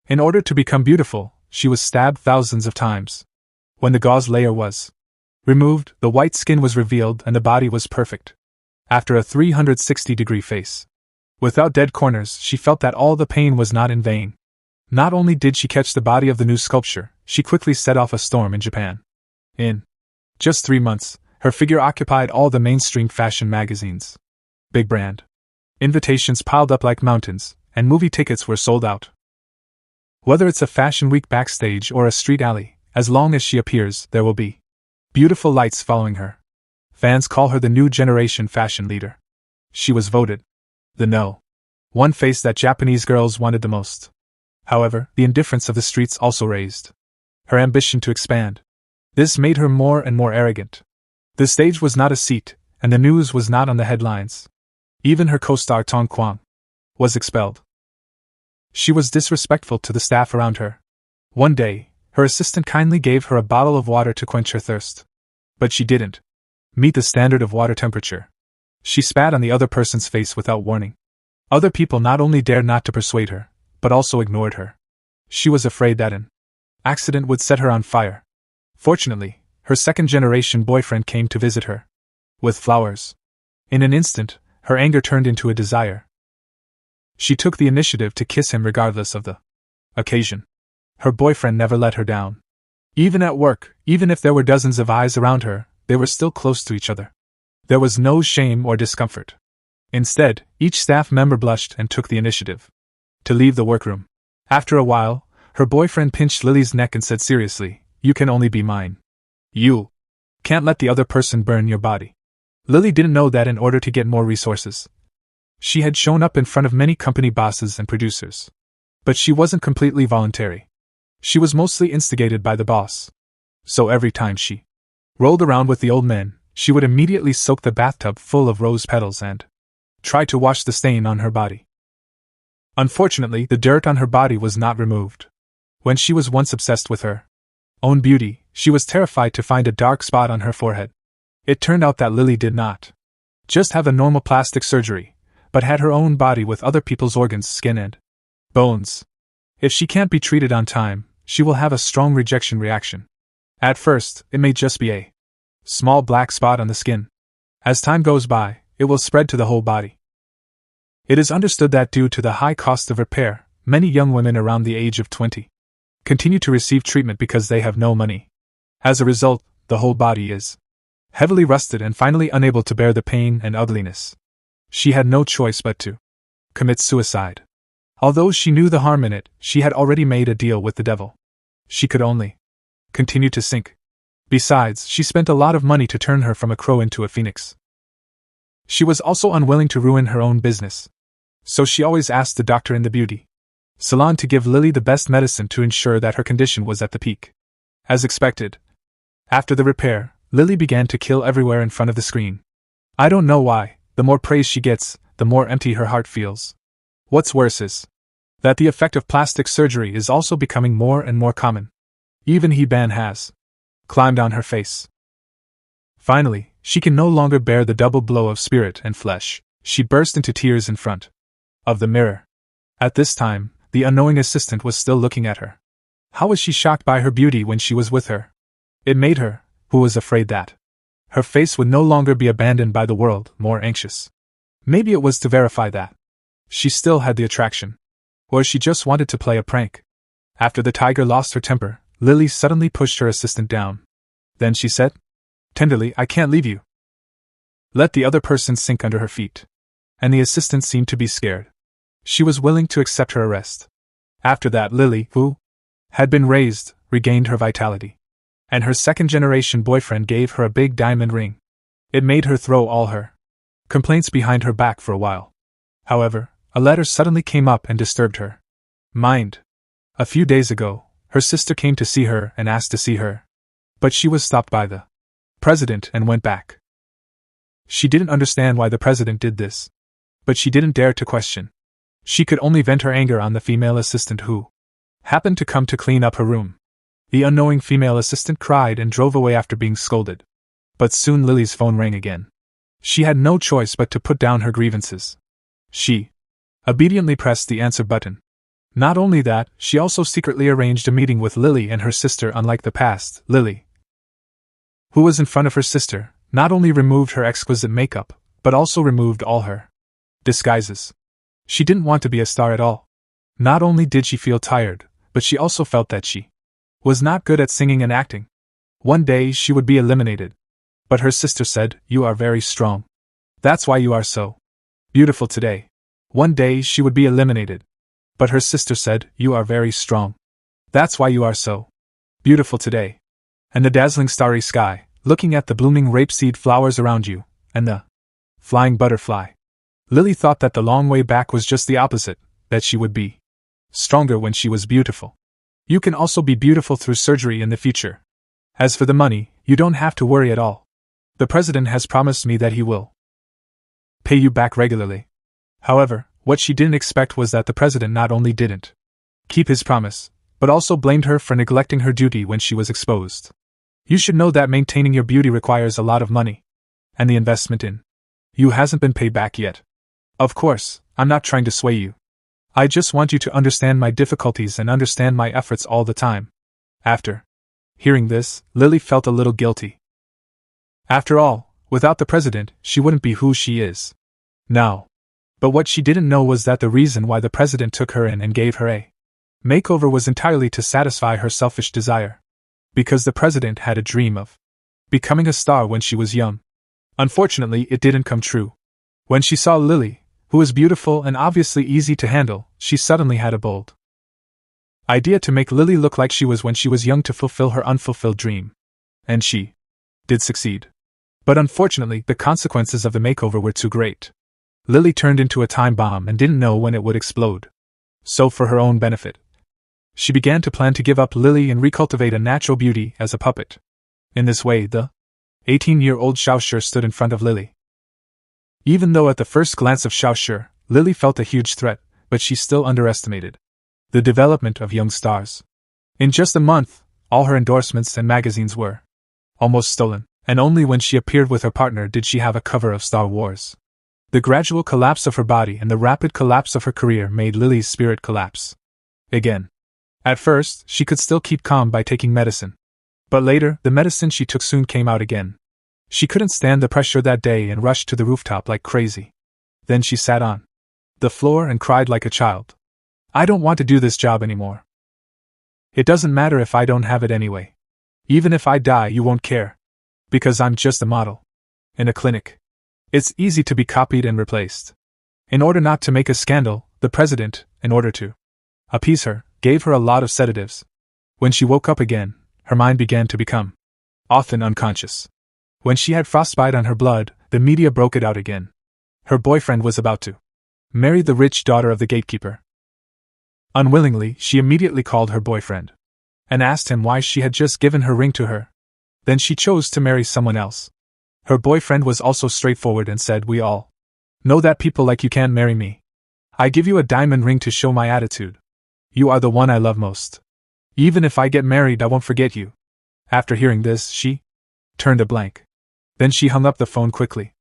In order to become beautiful, she was stabbed thousands of times. When the gauze layer was removed, the white skin was revealed and the body was perfect. After a 360-degree face, without dead corners, she felt that all the pain was not in vain. Not only did she catch the body of the new sculpture, she quickly set off a storm in Japan. In just 3 months, her figure occupied all the mainstream fashion magazines. Big brand invitations piled up like mountains, and movie tickets were sold out. Whether it's a fashion week backstage or a street alley, as long as she appears, there will be beautiful lights following her. Fans call her the new generation fashion leader. She was voted the no. one face that Japanese girls wanted the most. However, the indifference of the streets also raised her ambition to expand. This made her more and more arrogant. The stage was not a seat, and the news was not on the headlines. Even her co-star Tong Kwang was expelled. She was disrespectful to the staff around her. One day, her assistant kindly gave her a bottle of water to quench her thirst. But she didn't meet the standard of water temperature. She spat on the other person's face without warning. Other people not only dared not to persuade her, but also ignored her. She was afraid that an accident would set her on fire. Fortunately, her second-generation boyfriend came to visit her with flowers. In an instant, her anger turned into a desire. She took the initiative to kiss him regardless of the occasion. Her boyfriend never let her down. Even at work, even if there were dozens of eyes around her, they were still close to each other. There was no shame or discomfort. Instead, each staff member blushed and took the initiative to leave the workroom. After a while, her boyfriend pinched Lily's neck and said seriously, "You can only be mine. You can't let the other person burn your body." Lily didn't know that in order to get more resources, she had shown up in front of many company bosses and producers. But she wasn't completely voluntary. She was mostly instigated by the boss. So every time she rolled around with the old men, she would immediately soak the bathtub full of rose petals and try to wash the stain on her body. Unfortunately, the dirt on her body was not removed. When she was once obsessed with her own beauty, she was terrified to find a dark spot on her forehead. It turned out that Lily did not just have a normal plastic surgery, but had her own body with other people's organs, skin and bones. If she can't be treated on time, she will have a strong rejection reaction. At first, it may just be a small black spot on the skin. As time goes by, it will spread to the whole body. It is understood that due to the high cost of repair, many young women around the age of 20 continue to receive treatment because they have no money. As a result, the whole body is heavily rusted and finally unable to bear the pain and ugliness. She had no choice but to commit suicide. Although she knew the harm in it, she had already made a deal with the devil. She could only continue to sink. Besides, she spent a lot of money to turn her from a crow into a phoenix. She was also unwilling to ruin her own business. So she always asked the doctor in the beauty salon to give Lily the best medicine to ensure that her condition was at the peak. As expected, after the repair, Lily began to kill everywhere in front of the screen. I don't know why, the more praise she gets, the more empty her heart feels. What's worse is that the effect of plastic surgery is also becoming more and more common. Even He-Ban has climbed on her face. Finally, she can no longer bear the double blow of spirit and flesh. She burst into tears in front of the mirror. At this time, the unknowing assistant was still looking at her. How was she shocked by her beauty when she was with her? It made her, who was afraid that her face would no longer be abandoned by the world, more anxious. Maybe it was to verify that she still had the attraction. Or she just wanted to play a prank. After the tiger lost her temper, Lily suddenly pushed her assistant down. Then she said tenderly, "I can't leave you." Let the other person sink under her feet. And the assistant seemed to be scared. She was willing to accept her arrest. After that, Lily, who had been raised, regained her vitality. And her second-generation boyfriend gave her a big diamond ring. It made her throw all her complaints behind her back for a while. However, a letter suddenly came up and disturbed her mind. A few days ago, her sister came to see her and asked to see her. But she was stopped by the president and went back. She didn't understand why the president did this. But she didn't dare to question. She could only vent her anger on the female assistant who happened to come to clean up her room. The unknowing female assistant cried and drove away after being scolded. But soon Lily's phone rang again. She had no choice but to put down her grievances. She obediently pressed the answer button. Not only that, she also secretly arranged a meeting with Lily and her sister. Unlike the past, Lily, who was in front of her sister, not only removed her exquisite makeup, but also removed all her disguises. She didn't want to be a star at all. Not only did she feel tired, but she also felt that she was not good at singing and acting. One day she would be eliminated. But her sister said, "You are very strong. That's why you are so beautiful today." One day she would be eliminated. But her sister said, "You are very strong. That's why you are so beautiful today." And the dazzling starry sky, looking at the blooming rapeseed flowers around you, and the flying butterfly. Lily thought that the long way back was just the opposite, that she would be stronger when she was beautiful. You can also be beautiful through surgery in the future. As for the money, you don't have to worry at all. The president has promised me that he will pay you back regularly. However, what she didn't expect was that the president not only didn't keep his promise, but also blamed her for neglecting her duty when she was exposed. You should know that maintaining your beauty requires a lot of money. And the investment in you hasn't been paid back yet. Of course, I'm not trying to sway you. I just want you to understand my difficulties and understand my efforts all the time. After hearing this, Lily felt a little guilty. After all, without the president, she wouldn't be who she is now. But what she didn't know was that the reason why the president took her in and gave her a makeover was entirely to satisfy her selfish desire. Because the president had a dream of becoming a star when she was young. Unfortunately, it didn't come true. When she saw Lily, who was beautiful and obviously easy to handle, she suddenly had a bold idea to make Lily look like she was when she was young to fulfill her unfulfilled dream. And she did succeed. But unfortunately, the consequences of the makeover were too great. Lily turned into a time bomb and didn't know when it would explode. So for her own benefit, she began to plan to give up Lily and recultivate a natural beauty as a puppet. In this way, the 18-year-old Xiaoshi stood in front of Lily. Even though at the first glance of Xiaoshi, Lily felt a huge threat, but she still underestimated the development of young stars. In just a month, all her endorsements and magazines were almost stolen, and only when she appeared with her partner did she have a cover of Star Wars. The gradual collapse of her body and the rapid collapse of her career made Lily's spirit collapse again. At first, she could still keep calm by taking medicine. But later, the medicine she took soon came out again. She couldn't stand the pressure that day and rushed to the rooftop like crazy. Then she sat on the floor and cried like a child. "I don't want to do this job anymore. It doesn't matter if I don't have it anyway. Even if I die, you won't care. Because I'm just a model in a clinic. It's easy to be copied and replaced." In order not to make a scandal, the president, in order to appease her, gave her a lot of sedatives. When she woke up again, her mind began to become often unconscious. When she had frostbite on her blood, the media broke it out again. Her boyfriend was about to marry the rich daughter of the gatekeeper. Unwillingly, she immediately called her boyfriend and asked him why she had just given her ring to her. Then she chose to marry someone else. Her boyfriend was also straightforward and said, "We all know that people like you can't marry me. I give you a diamond ring to show my attitude. You are the one I love most. Even if I get married, I won't forget you." After hearing this, she turned a blank. Then she hung up the phone quickly.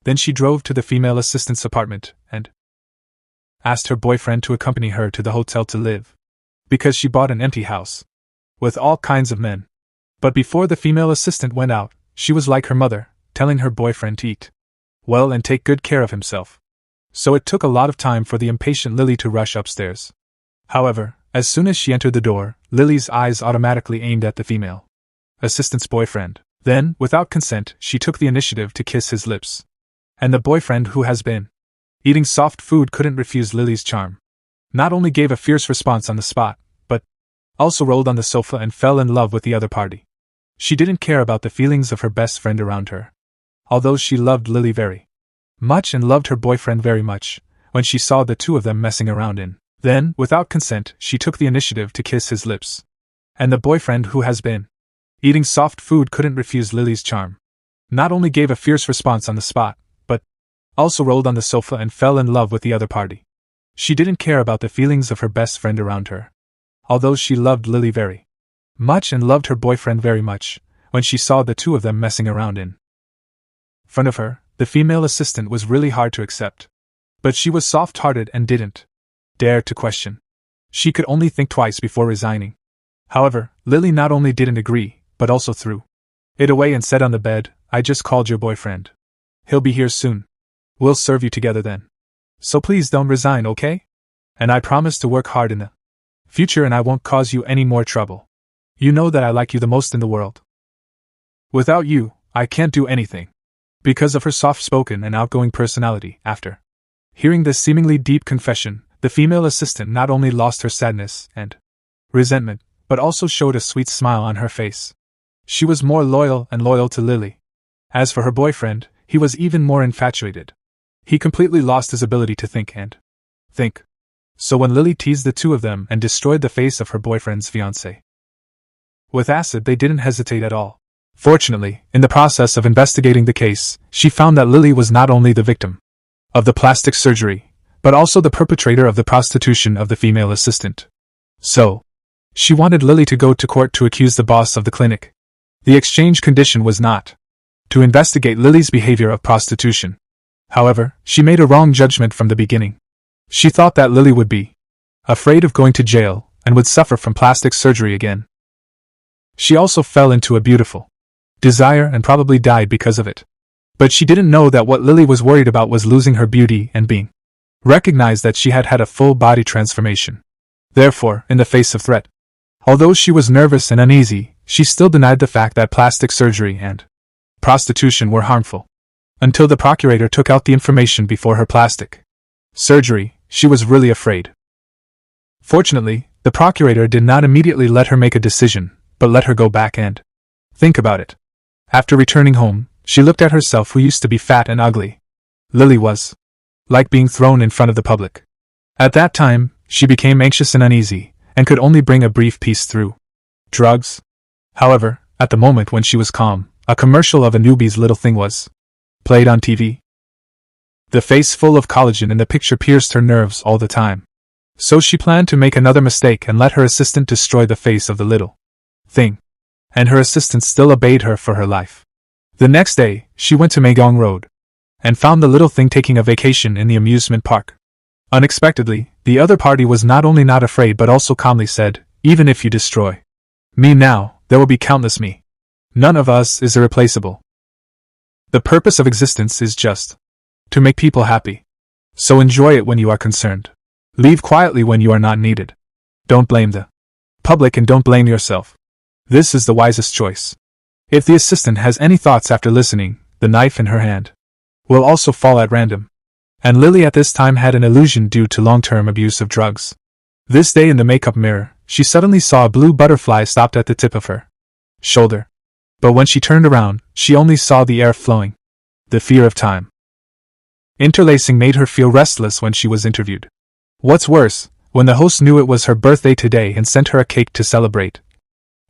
Then she drove to the female assistant's apartment and asked her boyfriend to accompany her to the hotel to live. Because she bought an empty house with all kinds of men. But before the female assistant went out, she was like her mother, telling her boyfriend to eat well and take good care of himself. So it took a lot of time for the impatient Lily to rush upstairs. However, as soon as she entered the door, Lily's eyes automatically aimed at the female assistant's boyfriend. Then, without consent, she took the initiative to kiss his lips. And the boyfriend who has been eating soft food couldn't refuse Lily's charm. Not only gave a fierce response on the spot, but also rolled on the sofa and fell in love with the other party. She didn't care about the feelings of her best friend around her. Although she loved Lily very much and loved her boyfriend very much, when she saw the two of them messing around then, without consent, she took the initiative to kiss his lips. And the boyfriend who has been eating soft food couldn't refuse Lily's charm. Not only gave a fierce response on the spot, but also rolled on the sofa and fell in love with the other party. She didn't care about the feelings of her best friend around her. Although she loved Lily very much and loved her boyfriend very much, when she saw the two of them messing around in front of her, the female assistant was really hard to accept. But she was soft-hearted and didn't dare to question. She could only think twice before resigning. However, Lily not only didn't agree, but also threw it away and said on the bed, "I just called your boyfriend. He'll be here soon. We'll serve you together then. So please don't resign, okay? And I promise to work hard in the future and I won't cause you any more trouble. You know that I like you the most in the world. Without you, I can't do anything." Because of her soft-spoken and outgoing personality, after hearing this seemingly deep confession, the female assistant not only lost her sadness and resentment, but also showed a sweet smile on her face. She was more loyal to Lily. As for her boyfriend, he was even more infatuated. He completely lost his ability to think. So when Lily teased the two of them and destroyed the face of her boyfriend's fiancée with acid, they didn't hesitate at all. Fortunately, in the process of investigating the case, she found that Lily was not only the victim of the plastic surgery, but also the perpetrator of the prostitution of the female assistant. So, she wanted Lily to go to court to accuse the boss of the clinic. The exchange condition was not to investigate Lily's behavior of prostitution. However, she made a wrong judgment from the beginning. She thought that Lily would be afraid of going to jail and would suffer from plastic surgery again. She also fell into a beautiful desire and probably died because of it. But she didn't know that what Lily was worried about was losing her beauty and being recognized that she had had a full body transformation. Therefore, in the face of threat, although she was nervous and uneasy, she still denied the fact that plastic surgery and prostitution were harmful. Until the procurator took out the information before her plastic surgery, she was really afraid. Fortunately, the procurator did not immediately let her make a decision, but let her go back and think about it. After returning home, she looked at herself who used to be fat and ugly. Lily was like being thrown in front of the public. At that time, she became anxious and uneasy, and could only bring a brief peace through drugs. However, at the moment when she was calm, a commercial of a newbie's little thing was played on TV. The face full of collagen in the picture pierced her nerves all the time. So she planned to make another mistake and let her assistant destroy the face of the little thing. And her assistant still obeyed her for her life. The next day, she went to Megong Road and found the little thing taking a vacation in the amusement park. Unexpectedly, the other party was not only not afraid but also calmly said, "Even if you destroy me now, there will be countless me. None of us is irreplaceable. The purpose of existence is just to make people happy. So enjoy it when you are concerned. Leave quietly when you are not needed. Don't blame the public and don't blame yourself. This is the wisest choice." If the assistant has any thoughts after listening, the knife in her hand will also fall at random. And Lily at this time had an illusion due to long-term abuse of drugs. This day in the makeup mirror, she suddenly saw a blue butterfly stopped at the tip of her shoulder. But when she turned around, she only saw the air flowing. The fear of time interlacing made her feel restless when she was interviewed. What's worse, when the host knew it was her birthday today and sent her a cake to celebrate,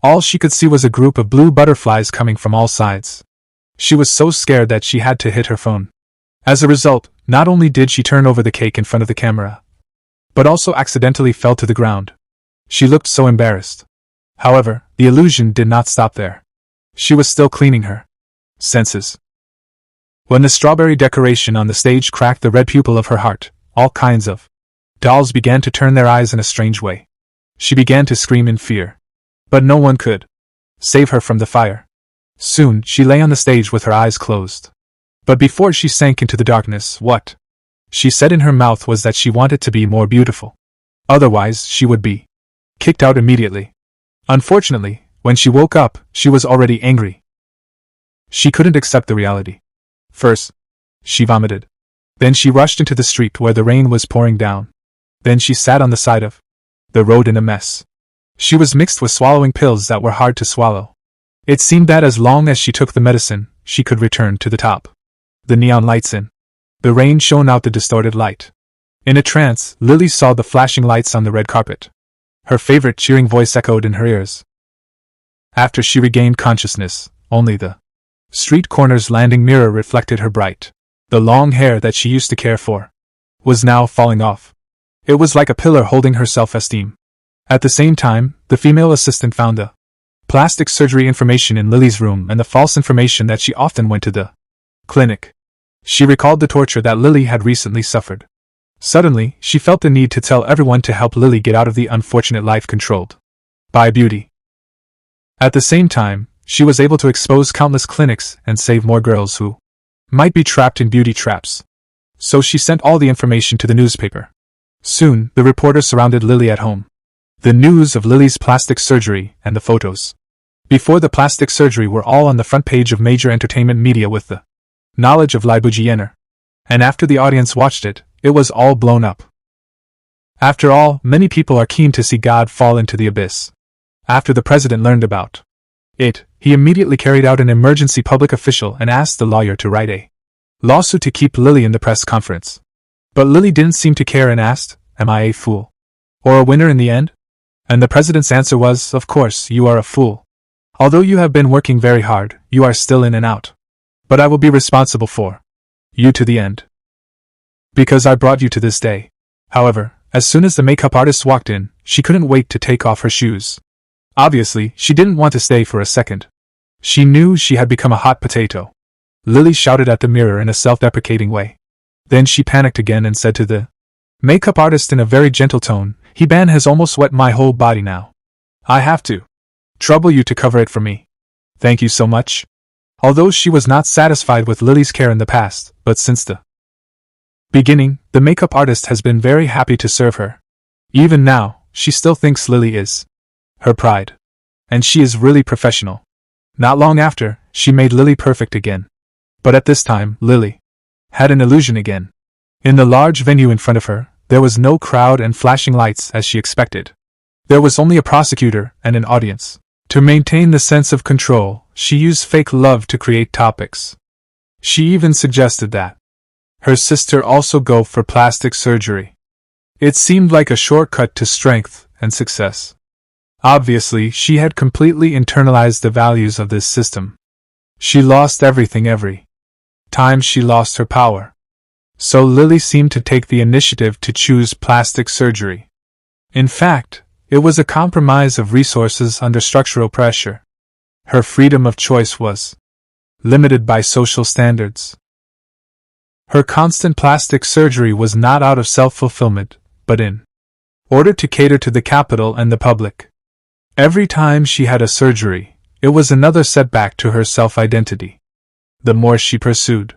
all she could see was a group of blue butterflies coming from all sides. She was so scared that she had to hit her phone. As a result, not only did she turn over the cake in front of the camera, but also accidentally fell to the ground. She looked so embarrassed. However, the illusion did not stop there. She was still cleaning her senses. When the strawberry decoration on the stage cracked the red pupil of her heart, all kinds of dolls began to turn their eyes in a strange way. She began to scream in fear. But no one could save her from the fire. Soon, she lay on the stage with her eyes closed. But before she sank into the darkness, what she said in her mouth was that she wanted to be more beautiful. Otherwise, she would be kicked out immediately. Unfortunately, when she woke up, she was already angry. She couldn't accept the reality. First, she vomited. Then she rushed into the street where the rain was pouring down. Then she sat on the side of the road in a mess. She was mixed with swallowing pills that were hard to swallow. It seemed that as long as she took the medicine, she could return to the top. The neon lights in the rain shone out the distorted light. In a trance, Lily saw the flashing lights on the red carpet. Her favorite cheering voice echoed in her ears. After she regained consciousness, only the street corner's landing mirror reflected her bright. The long hair that she used to care for was now falling off. It was like a pillar holding her self-esteem. At the same time, the female assistant found the plastic surgery information in Lily's room and the false information that she often went to the clinic. She recalled the torture that Lily had recently suffered. Suddenly, she felt the need to tell everyone to help Lily get out of the unfortunate life controlled by beauty. At the same time, she was able to expose countless clinics and save more girls who might be trapped in beauty traps. So she sent all the information to the newspaper. Soon, the reporters surrounded Lily at home. The news of Lily's plastic surgery and the photos before the plastic surgery were all on the front page of major entertainment media with the knowledge of Libugienner. And after the audience watched it, it was all blown up. After all, many people are keen to see God fall into the abyss. After the president learned about it, he immediately carried out an emergency public official and asked the lawyer to write a lawsuit to keep Lily in the press conference. But Lily didn't seem to care and asked, "Am I a fool? Or a winner in the end?" And the president's answer was, "Of course, you are a fool. Although you have been working very hard, you are still in and out. But I will be responsible for you to the end. Because I brought you to this day." However, as soon as the makeup artist walked in, she couldn't wait to take off her shoes. Obviously, she didn't want to stay for a second. She knew she had become a hot potato. Lily shouted at the mirror in a self-deprecating way. Then she panicked again and said to the makeup artist in a very gentle tone, "He-ban has almost wet my whole body now. I have to trouble you to cover it for me. Thank you so much." Although she was not satisfied with Lily's care in the past, but since the beginning, the makeup artist has been very happy to serve her. Even now, she still thinks Lily is her pride. And she is really professional. Not long after, she made Lily perfect again. But at this time, Lily had an illusion again. In the large venue in front of her, there was no crowd and flashing lights as she expected. There was only a prosecutor and an audience. To maintain the sense of control, she used fake love to create topics. She even suggested that her sister also go for plastic surgery. It seemed like a shortcut to strength and success. Obviously, she had completely internalized the values of this system. She lost everything every time she lost her power. So Lily seemed to take the initiative to choose plastic surgery. In fact, it was a compromise of resources under structural pressure. Her freedom of choice was limited by social standards. Her constant plastic surgery was not out of self-fulfillment, but in order to cater to the capital and the public. Every time she had a surgery, it was another setback to her self-identity. The more she pursued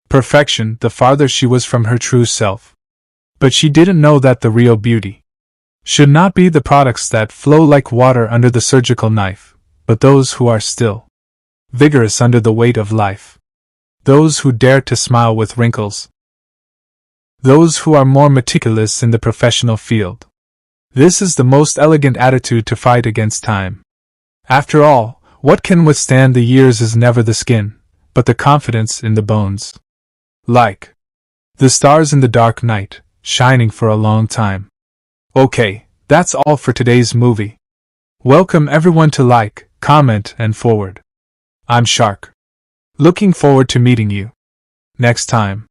perfection, the farther she was from her true self. But she didn't know that the real beauty should not be the products that flow like water under the surgical knife, but those who are still vigorous under the weight of life. Those who dare to smile with wrinkles. Those who are more meticulous in the professional field. This is the most elegant attitude to fight against time. After all, what can withstand the years is never the skin, but the confidence in the bones. Like the stars in the dark night, shining for a long time. Okay, that's all for today's movie. Welcome everyone to like, comment, and forward. I'm Shark. Looking forward to meeting you next time.